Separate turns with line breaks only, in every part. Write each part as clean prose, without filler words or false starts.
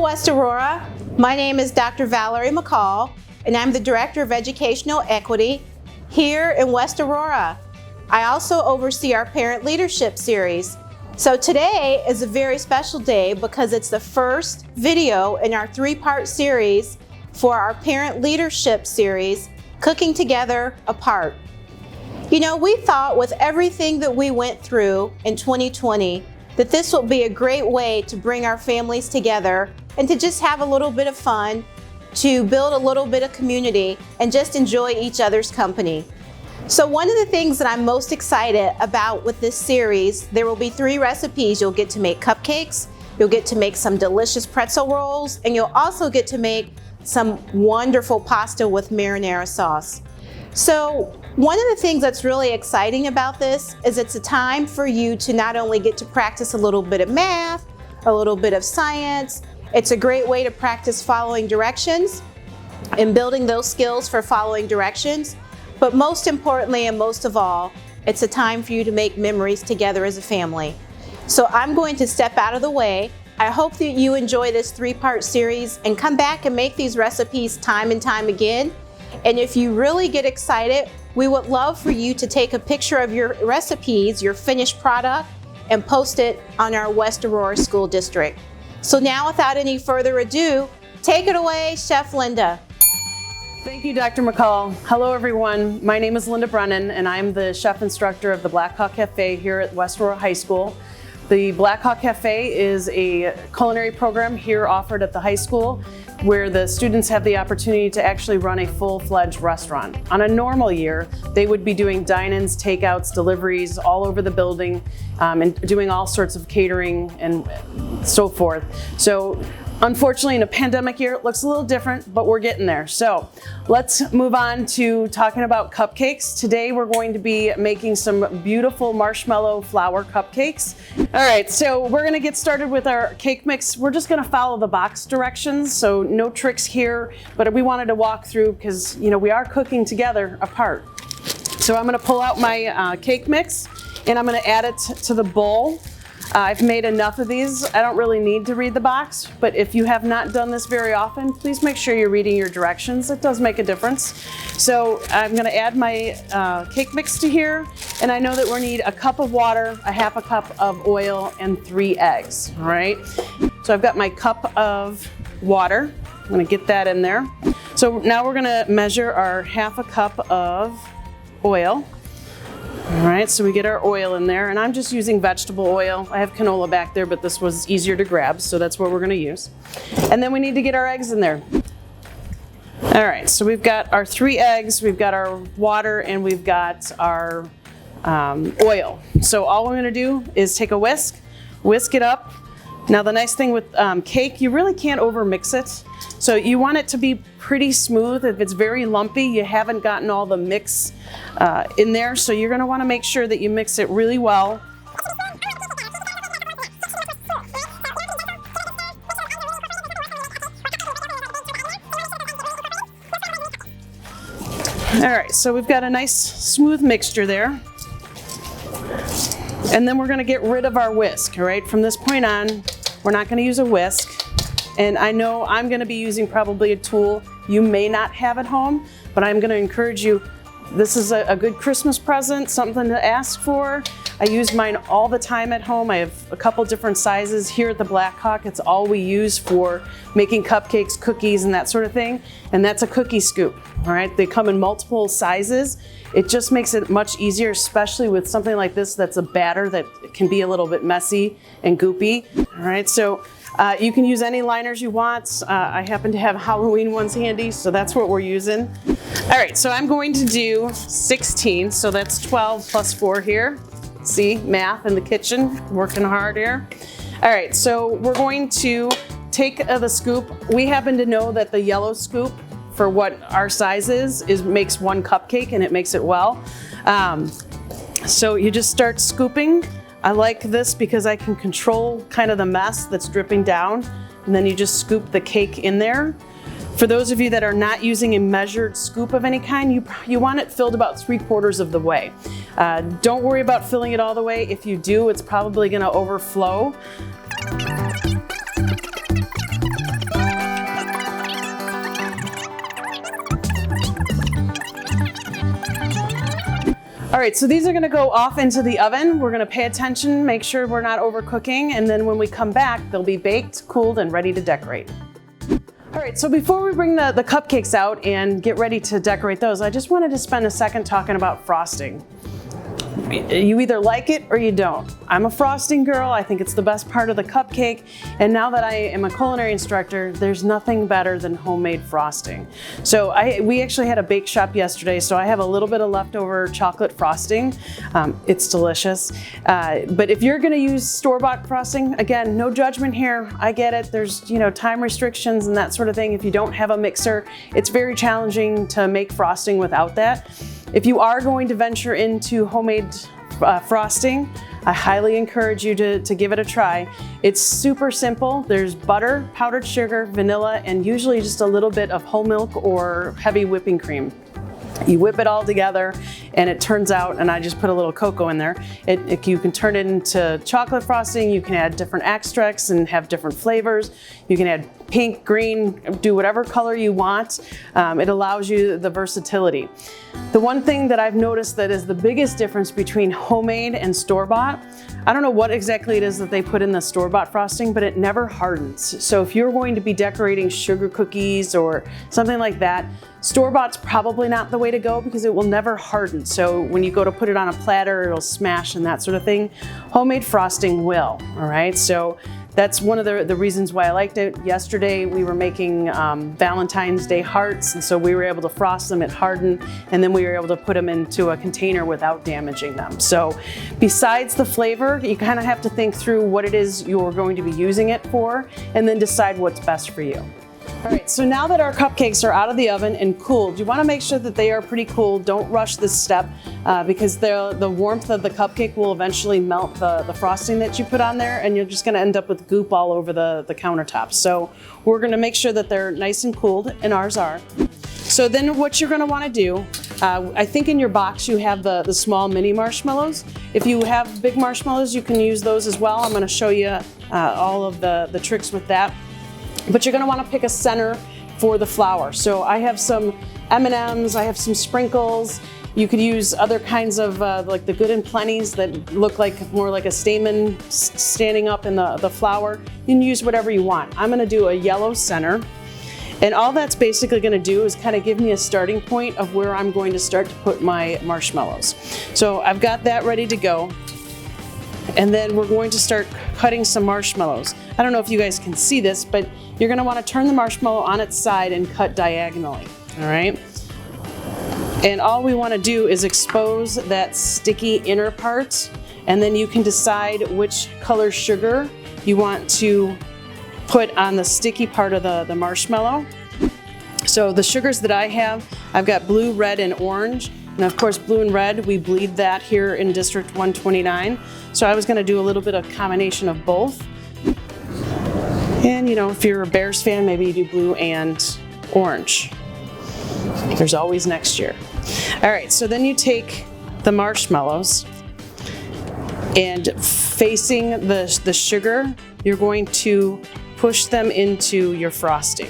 West Aurora. My name is Dr. Valerie McCall, and I'm the Director of Educational Equity here in West Aurora. I also oversee our Parent Leadership Series. So today is a very special day because it's the first video in our three-part series for our Parent Leadership Series, Cooking Together Apart. You know, we thought with everything that we went through in 2020 that this would be a great way to bring our families together and to just have a little bit of fun, to build a little bit of community and just enjoy each other's company. So one of the things that I'm most excited about with this series, there will be 3 recipes. You'll get to make cupcakes, you'll get to make some delicious pretzel rolls, and you'll also get to make some wonderful pasta with marinara sauce. So one of the things that's really exciting about this is it's a time for you to not only get to practice a little bit of math, a little bit of science. It's a great way to practice following directions and building those skills for following directions. But most importantly and most of all, it's a time for you to make memories together as a family. So I'm going to step out of the way. I hope that you enjoy this 3-part series and come back and make these recipes time and time again. And if you really get excited, we would love for you to take a picture of your recipes, your finished product, and post it on our West Aurora School District. So now, without any further ado, take it away, Chef Linda.
Thank you, Dr. McCall. Hello, everyone. My name is Linda Brennan, and I'm the chef instructor of the Black Hawk Cafe here at West Aurora High School. The Black Hawk Cafe is a culinary program here offered at the high school where the students have the opportunity to actually run a full-fledged restaurant. On a normal year, they would be doing dine-ins, takeouts, deliveries all over the building, and doing all sorts of catering and so forth. So unfortunately, in a pandemic year, it looks a little different, but we're getting there. So let's move on to talking about cupcakes. Today, we're going to be making some beautiful marshmallow flour cupcakes. All right, so we're gonna get started with our cake mix. We're just gonna follow the box directions, so no tricks here, but we wanted to walk through because, you know, we are cooking together apart. So I'm gonna pull out my cake mix and I'm gonna add it to the bowl. I've made enough of these. I don't really need to read the box, but if you have not done this very often, please make sure you're reading your directions. It does make a difference. So I'm gonna add my cake mix to here, and I know that we'll need a cup of water, a half a cup of oil, and 3 eggs, all right? So I've got my cup of water. I'm gonna get that in there. So now we're gonna measure our half a cup of oil. All right, so we get our oil in there, and I'm just using vegetable oil. I have canola back there, but this was easier to grab, so that's what we're gonna use. And then we need to get our eggs in there. All right, so we've got our 3 eggs, we've got our water, and we've got our oil. So all we're gonna do is take a whisk it up. Now the nice thing with cake, you really can't over mix it. So you want it to be pretty smooth. If it's very lumpy, you haven't gotten all the mix in there. So you're gonna wanna make sure that you mix it really well. All right, so we've got a nice smooth mixture there. And then we're gonna get rid of our whisk, all right? From this point on, we're not gonna use a whisk. And I know I'm gonna be using probably a tool you may not have at home, but I'm gonna encourage you, this is a good Christmas present, something to ask for. I use mine all the time at home. I have a couple different sizes here at the Black Hawk. It's all we use for making cupcakes, cookies, and that sort of thing. And that's a cookie scoop, all right? They come in multiple sizes. It just makes it much easier, especially with something like this that's a batter that can be a little bit messy and goopy, all right? So you can use any liners you want. I happen to have Halloween ones handy, so that's what we're using. All right, so I'm going to do 16, so that's 12 plus 4 here. See, math in the kitchen, working hard here. All right, so we're going to take the scoop. We happen to know that the yellow scoop for what our size is makes 1 cupcake, and it makes it well. So you just start scooping. I like this because I can control kind of the mess that's dripping down, and then you just scoop the cake in there. For those of you that are not using a measured scoop of any kind, you want it filled about 3/4 of the way. Don't worry about filling it all the way. If you do, it's probably gonna overflow. All right, so these are gonna go off into the oven. We're gonna pay attention, make sure we're not overcooking, and then when we come back, they'll be baked, cooled, and ready to decorate. All right, so before we bring the cupcakes out and get ready to decorate those, I just wanted to spend a second talking about frosting. You either like it or you don't. I'm a frosting girl. I think it's the best part of the cupcake. And now that I am a culinary instructor, there's nothing better than homemade frosting. So we actually had a bake shop yesterday, so I have a little bit of leftover chocolate frosting. It's delicious. But if you're gonna use store-bought frosting, again, no judgment here. I get it. There's time restrictions and that sort of thing. If you don't have a mixer, it's very challenging to make frosting without that. If you are going to venture into homemade frosting, I highly encourage you to give it a try. It's super simple. There's butter, powdered sugar, vanilla, and usually just a little bit of whole milk or heavy whipping cream. You whip it all together and it turns out, and I just put a little cocoa in there, you can turn it into chocolate frosting. You can add different extracts and have different flavors. You can add pink, green, do whatever color you want. It allows you the versatility. The one thing that I've noticed that is the biggest difference between homemade and store-bought, I don't know what exactly it is that they put in the store-bought frosting, but it never hardens. So if you're going to be decorating sugar cookies or something like that, store-bought's probably not the way to go because it will never harden. So when you go to put it on a platter, it'll smash and that sort of thing. Homemade frosting will, all right? So that's one of the reasons why I liked it. Yesterday we were making Valentine's Day hearts, and so we were able to frost them, it hardened, and then we were able to put them into a container without damaging them. So besides the flavor, you kind of have to think through what it is you're going to be using it for, and then decide what's best for you. All right, so now that our cupcakes are out of the oven and cooled, you want to make sure that they are pretty cool. Don't rush this step because the warmth of the cupcake will eventually melt the frosting that you put on there, and you're just going to end up with goop all over the countertops. So we're going to make sure that they're nice and cooled, and ours are. So then what you're going to want to do, I think in your box you have the small mini marshmallows. If you have big marshmallows, you can use those as well. I'm going to show you all of the tricks with that. But you're gonna wanna pick a center for the flour. So I have some M&Ms, I have some sprinkles. You could use other kinds of like the Good and Plenty's that look like more like a stamen standing up in the flour. You can use whatever you want. I'm gonna do a yellow center. And all that's basically gonna do is kind of give me a starting point of where I'm going to start to put my marshmallows. So I've got that ready to go. And then we're going to start cutting some marshmallows. I don't know if you guys can see this, but you're gonna wanna turn the marshmallow on its side and cut diagonally, all right? And all we wanna do is expose that sticky inner part, and then you can decide which color sugar you want to put on the sticky part of the marshmallow. So the sugars that I have, I've got blue, red, and orange. And of course, blue and red, we bleed that here in District 129. So I was gonna do a little bit of combination of both. And if you're a Bears fan, maybe you do blue and orange. There's always next year. All right, so then you take the marshmallows and facing the sugar, you're going to push them into your frosting.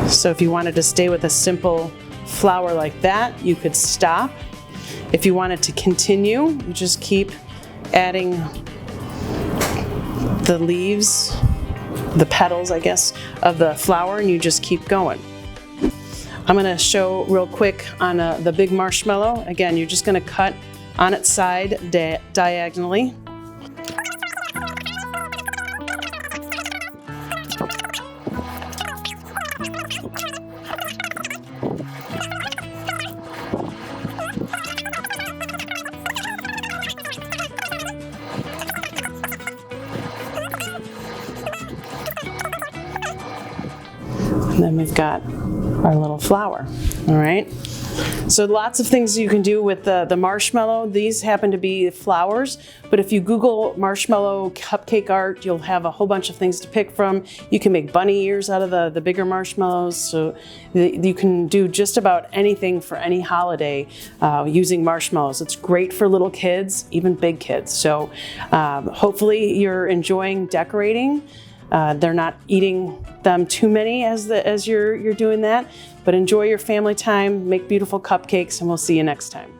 So if you wanted to stay with a simple flour like that, you could stop. If you wanted to continue, you just keep adding the leaves, the petals, I guess, of the flour, and you just keep going. I'm gonna show real quick on the big marshmallow. Again, you're just gonna cut on its side diagonally. And then we've got our little flower, all right? So lots of things you can do with the marshmallow. These happen to be flowers, but if you Google marshmallow cupcake art, you'll have a whole bunch of things to pick from. You can make bunny ears out of the bigger marshmallows. So you can do just about anything for any holiday using marshmallows. It's great for little kids, even big kids. So hopefully you're enjoying decorating. They're not eating them too many as you're doing that, but enjoy your family time, make beautiful cupcakes, and we'll see you next time.